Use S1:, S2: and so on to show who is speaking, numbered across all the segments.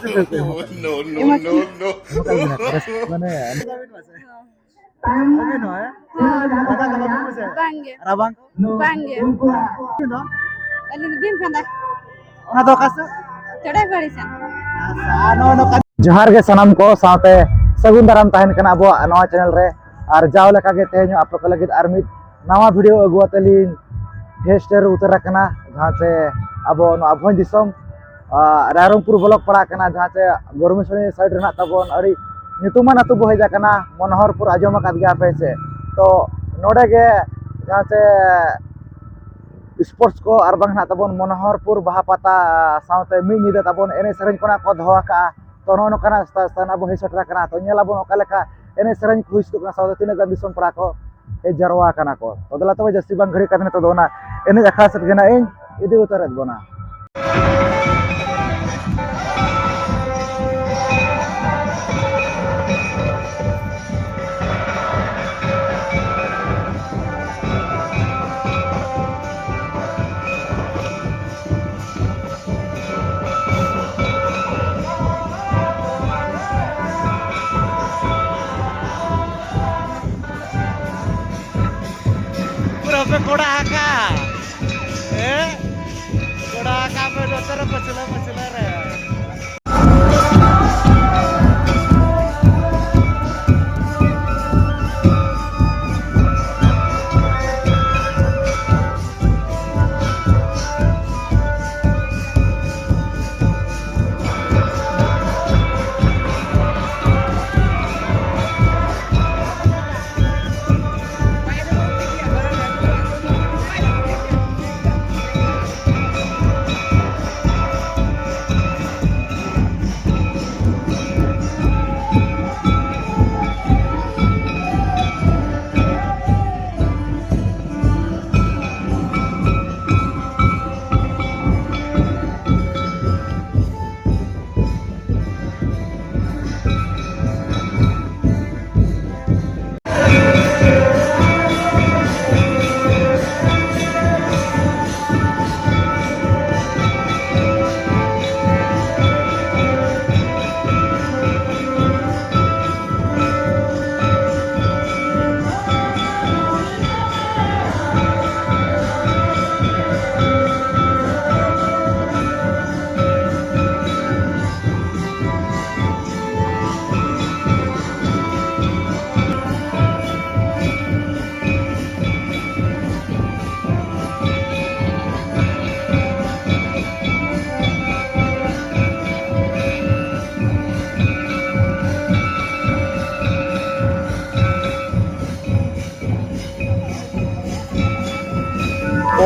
S1: No, no, no, no.
S2: Mana? Kami no ya? Mana kalau kamu sih?
S3: Bangge.
S2: Rabang?
S3: Bangge.
S2: No?
S3: Alin bim khanda.
S2: Ona do kasu?
S3: Chadai parisan.
S2: Ano kan? Johar ke sanam ko saate sagun daram tahen kana abo nawa channel re ar jaw leka ge tehenyo apo ko lagit ar mid nawa video agu atelin hester utara kana jahan se abo no abhon disom Rarungpur blok para kana jahan se gormesoni side rena tabon ari nyutuman atu bo heja kana Monohorpur ajom akat ge ape se to node ge jahan se sports ko ar bang na tabon Monohorpur baha pata saute mi nyida tabon ene sereng kona ko doha ka to no kana stan abo he setra kana to nyela bon okaleka ene sereng kuis tu kana saute tina gandison para ko e jarwa kana ko to dala to jasti bang ghari katne to dona ene akha sat gena in idi utaret bona पे कोड़ा आका कोड़ा आका पे दोतर पछला पछला रे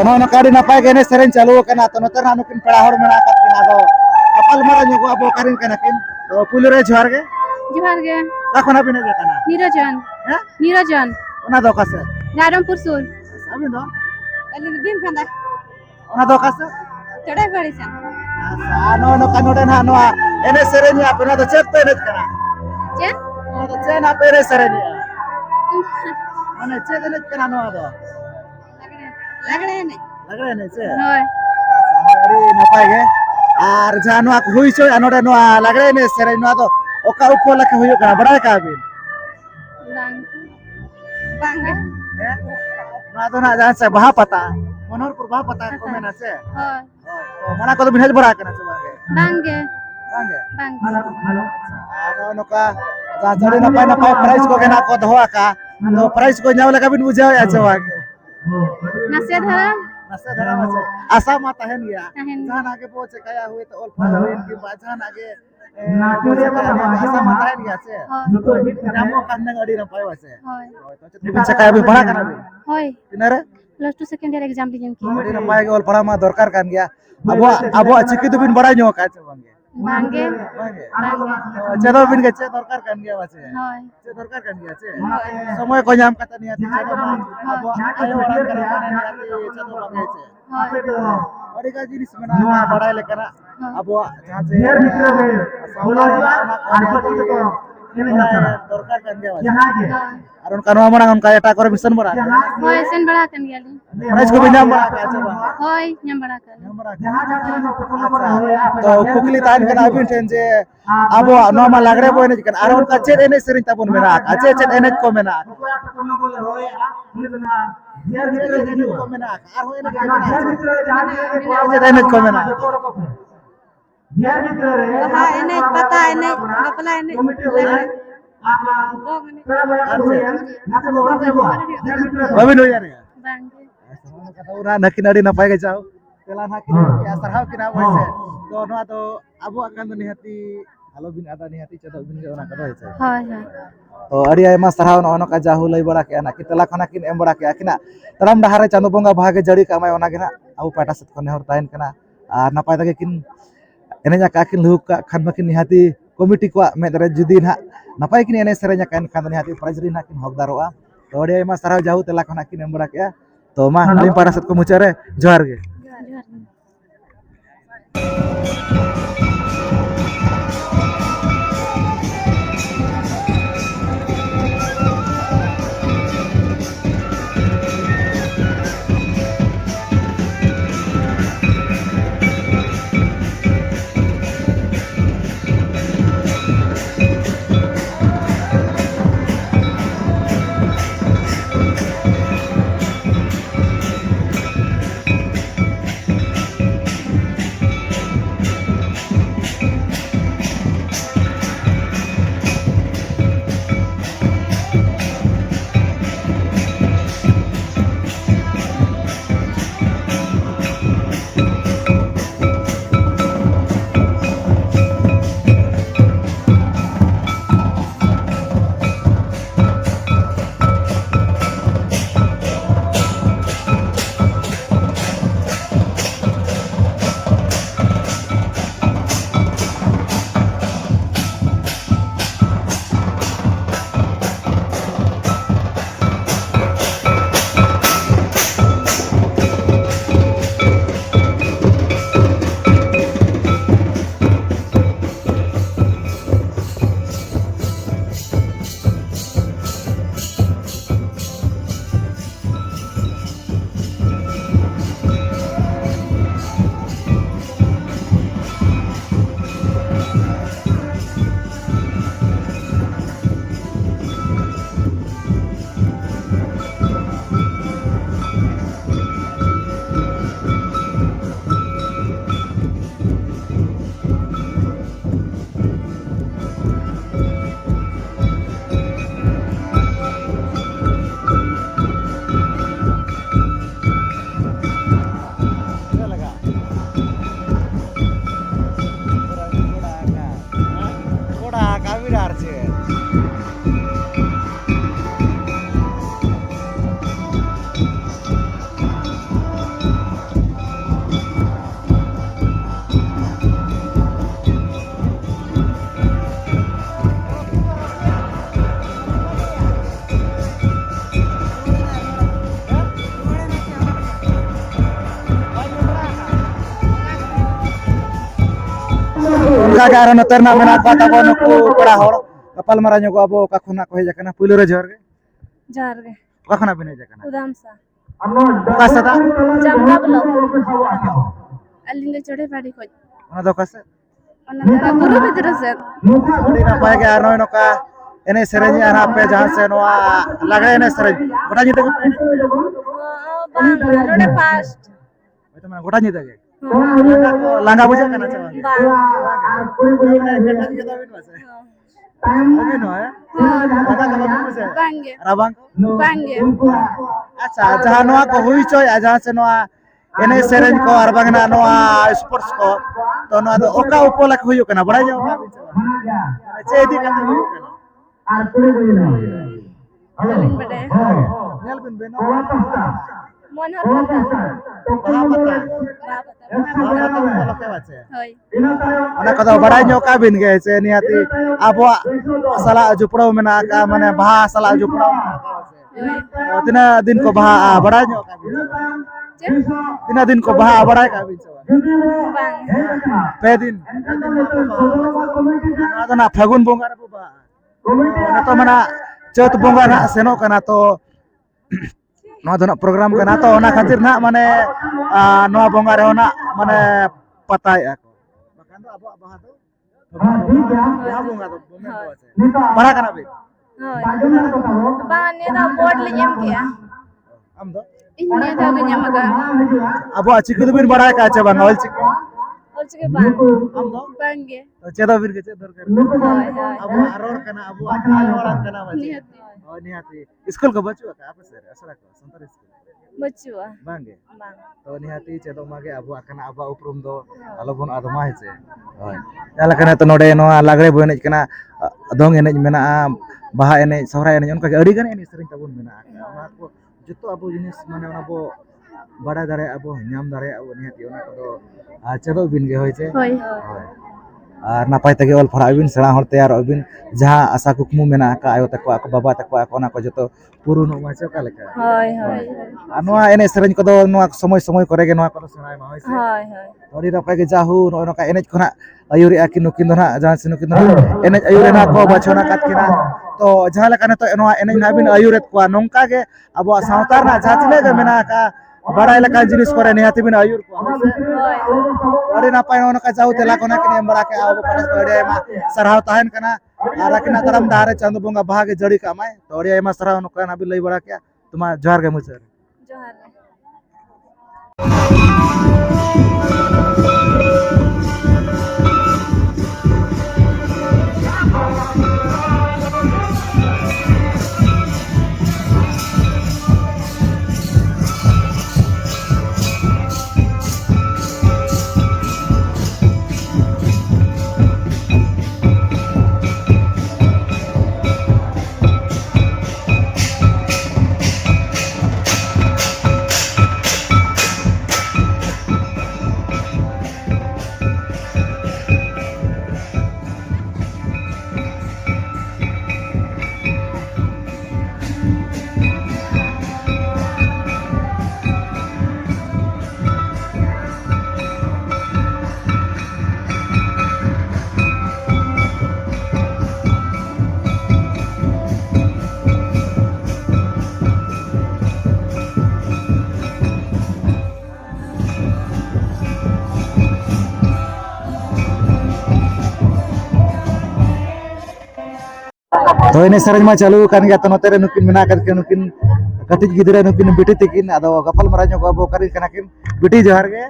S2: no no kari napai kene seren chalu kana to noter hanu kin pera hor mena kat kina do apal mara nyogo abo karin kana kin to pulure jhar ge rakona bine je kana
S3: Nirajan.
S2: ha
S3: Nirajan.
S2: ona do kase
S3: Rarampur sur.
S2: abi no
S3: Alin bim khanda.
S2: ona do kase
S3: Chadai parisan.
S2: ano no kanode na no ene seren ya pena do chet pene kana
S3: Chen?
S2: ona do chen ape ene seren ya mane chet ene kana no ado
S3: Lagre ne.
S2: lagre ene che
S3: Hoy.
S2: ari napai ge ar janu ak hui choi anode no lagre ene seren no ado oka upola ke huyo kana barai ka bin
S3: Bang. Bangge.
S2: na do na jahan se baha pata Monohorpur baha pata ko mena che
S3: Hoy.
S2: to mana ko do binhaj bara kana che bange
S3: Bangge.
S2: bange
S3: Bang.
S2: ano no ka ja jori napai napai price ko kena ko doha ka to price ko nyaw leka bin bujao ya che bange
S3: Nase dharam.
S2: nasa dhara mache asa ma tahen ya
S3: Tahen.
S2: jahan age poche kaya huye to ol phala huye ki jahan age poche kaya asa ma tahen ya che namo kanna adi napai wase
S3: Hoy.
S2: to chet bin chakaya bin bara kana bin
S3: Hoy.
S2: tinare
S3: Plus 2 second year exam dijen ki.
S2: adi napai ge ol phala ma dorkar kan gya abo chiki to bin bara nyo ka che bange
S3: Bangge.
S2: bange
S3: Bangge.
S2: chedo bin ge che dorkar kan gya wase
S3: Hoy.
S2: che dorkar kan gya che সময় ko nyam kata niat chedo ma abo ayo orang kana mane niat chedo bange che
S3: Hoy.
S2: ᱟᱹᱰᱤ ᱜᱟᱱ ᱡᱤᱱᱤᱥ ᱢᱮᱱᱟᱜᱼᱟ ᱵᱟᱲᱟᱭ ᱞᱮᱠᱟᱱᱟᱜ ᱟᱵᱚᱣᱟᱜ ᱡᱟᱦᱟᱸ ᱡᱮ ᱥᱟᱶᱛᱟ ᱨᱮᱱᱟᱜ ᱚᱱᱟ ᱠᱚ दरकार kan dia aron kanwa menang kaya tak kore mission bara
S3: होय सेन बड़ा कन गेली
S2: प्राइज को बिना bara ka acha ba
S3: होय nyam bड़ा कर
S2: तो कुकली तान kana abin ten je abo normal lagre bo ene kan aron ka chet ene sering tabun mena ache chet ene ko mena ko mena ar hoye ene ko mena
S3: कहा एने पता एने बपला एने
S2: babin hoye ne
S3: बांगे
S2: kata ura nakin adi napai ga jauh telan hakin ya sarhau kina boise to no to abu akan to nihati halo bin ada nihati cedo bin ge ona kada hoise
S3: होय होय
S2: to adi ayma sarhau no ono ka jahu lai bara ke anak kita lakona kin em bara ke akina taram dahare chando bonga bhage jari kamai ona gina abu pata set kone hor tain kana ar napai tage kin enenya kakin luhuk ka khan makin nihati komiti ko medare judi na napai kin ene serenya kan khan nihati prize rin hakin hok daroa to adi ayma sarhau jahu telakona kin em bara ke to mah lim para set ko mucare johar ge Kaga aron terna mena kata ko nuku pera hor kapal maranyo ko abo kakhona ko heja kana puilo re jor ge
S3: जार गे
S2: kakhona bine heja kana
S3: उदाम सा
S2: kasa ta
S3: जामला ब्लो अलिंगे चढ़े पाड़ी को
S2: ona do kasa
S3: ओना दरा गुरु बिदर से
S2: odi na pae ge arno noka ene sereni ana pe jahan se noa lagre ene sereni gota nyite ko
S3: बांग रोडे fast
S2: itu mana gota nyite ge langga buja kana chawa Oke no ya. Langga kana buja.
S3: बांगे
S2: Rabang.
S3: बांगे
S2: Acha jahan noa ko hui coy jahan se noa ene sereni ko arbang na noa sports ko to noa do oka upolak huyu kana bada jaw che di kana huyu kana
S3: अलिंग बड़े
S2: nyal bin beno
S3: मन हर पता
S2: bahapata
S3: बापता
S2: upolak ke bace
S3: होय
S2: ona kata bada nyo ka bin ge se ni hati abwa sala jupro mena ka mane baha sala jupro tina din ko baha bada nyo ka bin tina din ko baha bada ka bin
S3: बांग
S2: pedin ada na phagun bongar bu ba तो मना चौथ बंगा ना सेनो कना तो नवा दो programme कना तो ओना खातिर ना माने नवा बंगा रे ना माने पताय को बखान दो अब बाहा दो क्या बंगा दो बोमे को আছে पढ़ा कना बे
S4: bang ni dah board le jam kia
S2: am do
S4: ini dah tu jam aga
S2: अब चिकु बिन बड़ा का আছে बंगा ओल चिकु
S4: और चुके bang
S2: am do
S4: bang ge
S2: तो चेदा बिन के चेद दरकार
S4: hoy hoy
S2: अब आरोड़ कना अब आल वाला कना बचे ओ निहाती स्कूल को बचुआ का आपस रे असरा को संतर स्कूल
S4: bacua
S2: बांगे
S4: bang
S2: तो निहाती चेदो मागे अब आकना अब उपरुम दो आलोबन आदमा हेचे होय याला कना तो नोडे नो लागरे बो एनेज कना दोंग एनेज मेना बाहा एनेज सोहरा एनेज उनका अड़ी गन एनेज सरिन तबन मेना ओना को जतो अब जिनिस माने ओना बो बड़ा दारे अब नाम दारे अब निहाती ओना को चेदो बिन गे होयचे
S4: hoy
S2: होय और नापाय तगे ऑल फड़ा बिन सेना हर तैयार बिन जहां आशा कुकमु मेना का आयो तको आको बाबा तको आको ना को जतो पुरुन माचे का लेका
S4: hoy hoy
S2: नोआ एने सेरेन को दो नोआ समय समय करे गे नोआ को सेनाय मा होइसे
S4: hoy hoy
S2: तोड़ी नपाय गे जाहु नो नका एनेज खना आयुरी आकि नुकिन दो ना जहां से नुकिन दो एनेज आयुरे ना को बचोना काट किना तो जहां लेका ने तो नोआ एनेज ना बिन आयुरेत को नोंका गे अब सावतार ना जहां तिने गे मेना का बड़ा लेका जिनिस करे निहाती बिन आयुर को
S4: hoy
S2: अरे नापाय नो नका जाहु तेला कोना किने बड़ा के आबो पड़स बड़े मा सरहाव ताहन कना आराकिना तरम दारे चंद बंगा भागे जड़ी कामाय तो अरे मा सरहाव नो कना भी लई बड़ा के तुमा जोहार गे मुचर
S4: johar
S2: तो ene sereng ma चालू kan गया तो नोते रे नुकिन मेना कर के नुकिन कटिज गिदरे नुकिन बिटी तकिन आदो गपल मराजो को अबो करिन कना किन बिटी जोहार गे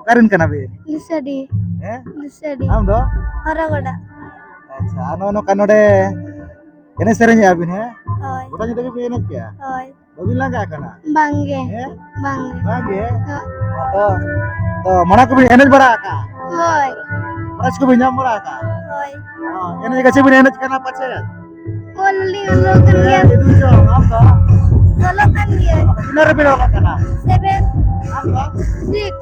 S2: करिन कना बे
S4: lisadi
S2: हैं
S4: lisadi
S2: आम दो
S4: haragoda
S2: अच्छा आनो नो कनोडे ene sereng ya बिन है
S4: hoy
S2: गोटा जते बे ene क्या
S4: hoy
S2: बबिन लगा कना
S4: bang ge
S2: हैं
S4: bang
S2: बागे तो मना को भी एनज बड़ा का
S4: hoy
S2: मरस को भी नाम बड़ा का
S4: hoy
S2: हां एने गचे भी एनज कना पछे
S4: only lo kan dia
S2: itu जो आम दो
S4: lo kan dia
S2: किनर भी लगा कना
S4: 7
S2: आम दो
S4: 6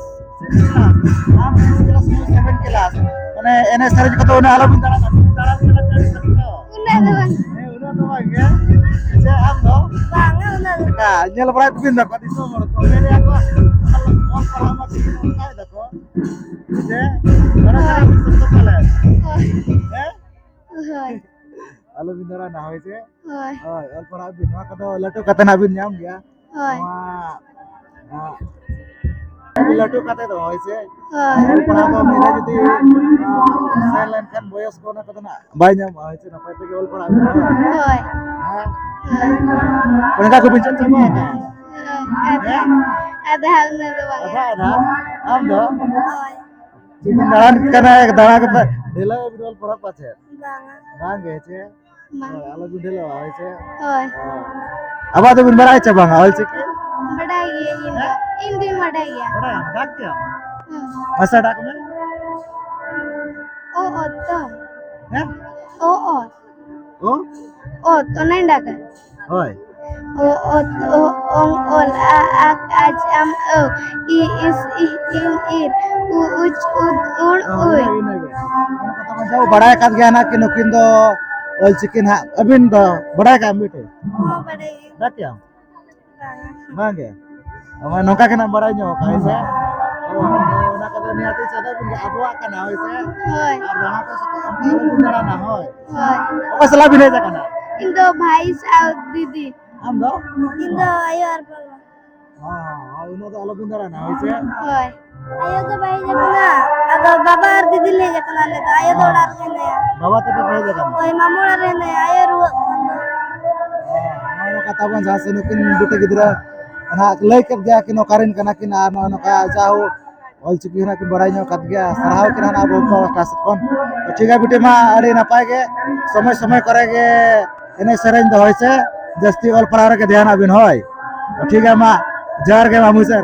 S2: आम क्लास 7 क्लास माने एने सरज को तो ने आलो बिन दाड़ा चल सकतो
S4: una doang
S2: उना तो आगे जे आम दो
S4: bang una
S2: का nyel बड़ा बिन दा को दिसो मोर तो मेरे को और पढ़ा का देखो जे बड़ा सारा सकतो चले हैं
S4: hoy
S2: आलो बिन दाड़ा ना होय जे
S4: hoy
S2: और पढ़ा बिन मा को लटो कते ना बिन नाम गया
S4: hoy
S2: लटो कते तो होय जे
S4: hoy
S2: पढ़ा तो मेरे जदी silent kan boyos ko na ko na bay nya ma hoy na pay te ol pढ़ा
S4: hoy
S2: Pernah aku bincang sama ka?
S4: ada hal na doang
S2: Ada. Am do.
S4: hoy
S2: Cikin dalan kana dala ke dela bidol pढ़ा pache.
S4: bang
S2: Bang ge che.
S4: bang
S2: Ala bidela hoy che.
S4: hoy
S2: Aba to bin barai che bang hoy che ki.
S4: bada gaya ini bada gaya
S2: Bada dak kya? Masa dak me?
S4: oh to
S2: Heh?
S4: oh
S2: Oh?
S4: to nain dak
S2: Hoy.
S4: ong ol ak aj am o i is in ir u uch ud ur uy
S2: Kata jauh barai kat gaya na kinukin do ol chicken ha. Abin do barai ka ambite.
S4: oh bada gaya
S2: Dak kya?
S4: bang
S2: Bang ge. Ama nongka kena barai nyo kai se. Oh, nak kata निहाती सादा बिन Abua kana hoise
S4: Hoi.
S2: ar jana ko alu bundara na hoy
S4: Hoi.
S2: oka sala bin heja kana
S4: Indo bhai sao didi.
S2: am do
S4: Indo ayo ar baba.
S2: ha uno to alu bundara na hoise
S4: Hoi. Ayo to bhai jakana. Ado baba ar didi le jakana le to ayo to orar rehne ya.
S2: baba te heja kana
S4: Hoi mamu orar rehne ya. Ayo ruwa kanda.
S2: ono kata bon jase nukin bute gidra ana lay kat gaya kin okarin kana kin ano ka jaho ol chiki hana kin badai nyo kat gaya sarhaw kin hana abo ko tasat kon to ठीक है बेटे मा अड़ी नपाय के समय समय करे के एने सेरेंज द होइसे जस्ती ऑल पढ़ार के ध्यान अबिन होय तो ठीक है मा जार के मामू सर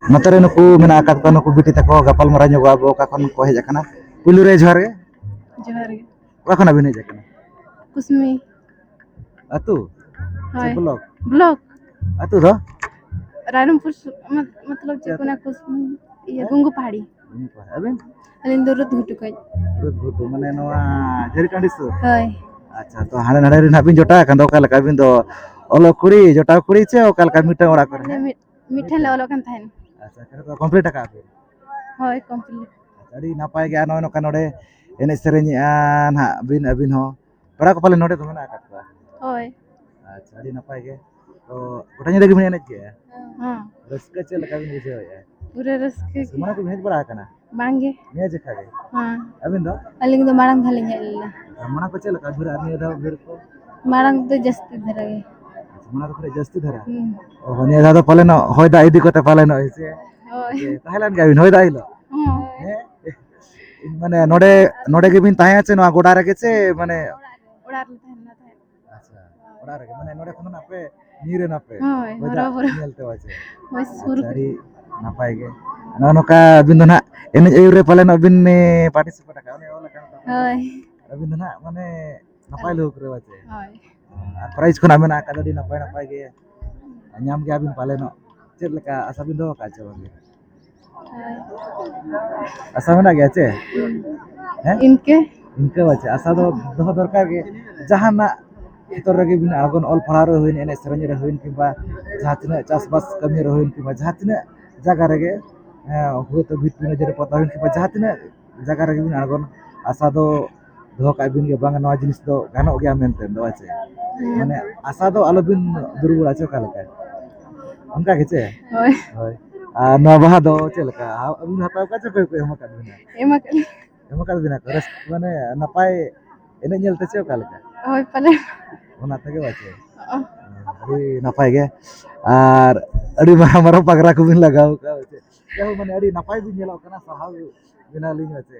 S2: नतरे नुकु मेना आकात को नुकु बिटी तको गपाल मरा ᱧᱚᱜᱚ abo का खन को हेज kana पुलु रे जोहार गे
S3: जोहार गे
S2: का खना बिन हेज kana
S3: कुसमी
S2: अतु
S3: हाय
S2: ब्लॉक
S3: ब्लॉक
S2: अतु दो
S3: रायरमपुर मतलब चेकोना कुसमी ये गुंगु पहाड़ी
S2: अबेन
S3: अलिन दुरुत घुटु कई
S2: रुद घुटु माने नवा जरी कांडिस
S3: हाय
S2: अच्छा तो हाने नडे रे नाबिन जोटा kan do kala kabin do olo kuri jota kuri che o kala kamita ora करे
S3: मिठा ले ओलोकन थाइन
S2: अच्छा करे तो कंप्लीट का आपे
S3: हाय कंप्लीट
S2: अड़ी नापाय गया नो नो नोडे एने सेरेनी आ ना बिन अबिन हो पड़ा को पाले नोडे तो मेना आकात का
S3: हाय
S2: अच्छा अड़ी नापाय गे तो गोटानी देगी बिन एने के
S3: हां
S2: रस्का चल का बिन बुझे होया
S3: पूरे रस्के
S2: मना को भेज बड़ा kana
S3: बांगे
S2: ने जे खागे
S3: हां
S2: अबिन दो
S3: अलिंग दो मारंग धालिंग एल्ला
S2: मना को चल का फिर आदमी दा फिर को
S3: मारंग तो जस्ती धरगे
S2: मना को फिर जस्ती धरा ओ ने दा पाले न होय दा इदी कोते पाले न होइसे
S3: हाय
S2: ताहलान गाबिन होय दा इलो माने नोडे नोडे के बिन ताहे আছে न गोडा रे गेছে माने
S3: ओडार थाइन ना थाइन
S2: अच्छा गोडा रे माने नोडे कोन नापे नीरे नापे
S3: हाय बराबर
S2: नेलते वाचे
S3: हाय सुर
S2: dari napai ge no no ka bin na ene eure pale no bin ne participate ka one ola kan
S3: hi
S2: bin na mane napai lo kre wache
S3: hi
S2: ar prize ko na ka di napai napai ge nyam ge abin pale no chet leka asa bin do ka che wange asa mena ge che
S3: इनके
S2: इनके wache asa do doho dorkar ge jahana भितर रगे बिन आगन all पढ़ारो होइन एने सरंज रे होइन किबा जातने चासबास कमी रे होइन किबा जातने जागा रगे हो तो भित बिन जरे पता होइन किबा जातने जागा रगे बिन आगन आशा दो दो का बिन के बांग नवा जिनिस दो गानो गया मेनते दो आचे माने आशा दो आलो बिन दुरुबुल आचे का लका उनका केचे
S3: हाय
S2: होय आ नवा दो चलका अबिन हताव का चे कोई हम का बिना
S3: एमा
S2: का बिना रस माने नपाय एने ñelte चे का लका
S3: हाय पले
S2: ona tege bache adi napai ge ar adi mara pagra ko bin lagau ka bache ya mane adi napai bin nyelok kana sahau bina ling bache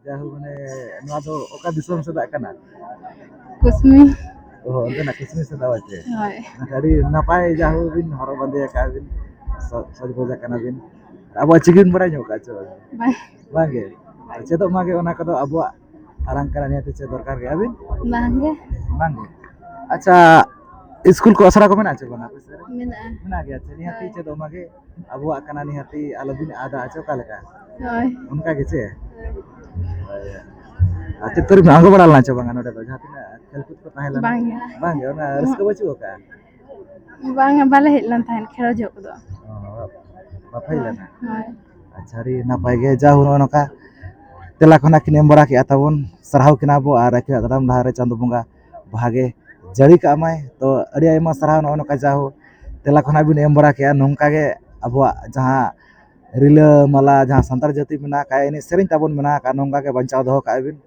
S2: जाहु माने नवा दो ओका दिसम से दाग कना
S3: कुसमी
S2: oh onte na kismis se dawa che
S3: हाय
S2: tadi napai jahu bin horo bande ka bin saj boja kana bin abo chikin bara nyo ka cho
S3: बाय
S2: bangge chedo mage ona kado abo arang kana niate che dorkar ge abin
S3: बांगे
S2: bangge acha school को असरा को मेना चे बना पे sir
S3: मेना
S2: मेना गया चे निहाती चे दो मगे अबुआ कना निहाती आलोबिन आदा आचो का लगा
S3: हाय
S2: उनका के चे आते तोर में आंगो बड़ा लाचो बंगा नोडे तो जहां तिना खेलकूद को ताहेला
S3: बांगे
S2: बांगे ओना रस्को बचो का
S3: बांगे बाले हेलन थान खेलो जो को
S2: बाफाइला ना
S3: हाय
S2: अच्छा री नापाय गे जाहु नोका तेला खना किने बरा के आताबन सरहाव किना बो आर के दाम धारे चंदो बंगा भागे जड़ी का माय तो अड़ी आयमा सरहाव नोका जाहु तेला खना बिन एम बरा के नोंका गे अबुआ जहां रिला माला जहां संतार जाति मेना का एने सेरिन ताबन मेना का नोंका के बंचाव दो का बिन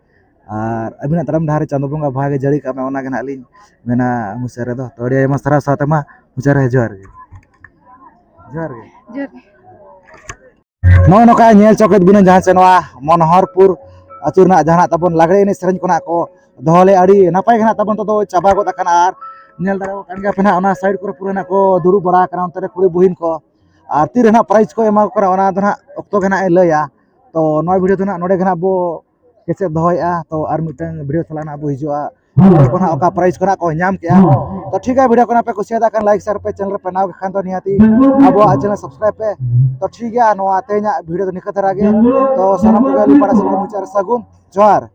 S2: और अबिना दाम धारे चंदो बंगा भागे जड़ी का मैं ओना के नाली मेना मुसरे दो तो अड़ी आयमा सरहाव साथे मा मुसरे जोर गे
S3: जो
S2: नौ नौका नेल चौकत बिना जहां से नवा मनोहरपुर अचुरना जहां तबन लागड़े ने सेरेंज कोना को दोहले अड़ी नापाय गना तबन तो चाबा गो तकना आर नेल दारा कान गा पेना ओना साइड को पूरा ना को दुरु बड़ा करा अंतरे कुड़ी बहिन को आर तिर ना प्राइज को एमा करा ओना दना अक्तो गना ए लया तो नय वीडियो दना नोडे गना बो कैसे दोहया तो आर मिटन वीडियो चलाना बो हिजुआ कोना ओका प्राइज कोना को नाम के तो ठीक है वीडियो कोना पे कुसियादा kan लाइक शेयर पे चैनल पे नाव खान तो निहाती अब चैनल सब्सक्राइब पे तो ठीक है नो आते हैं वीडियो तो निकल रहा तो सनम को गाली पड़ा सब मुचार सगुन जोहार।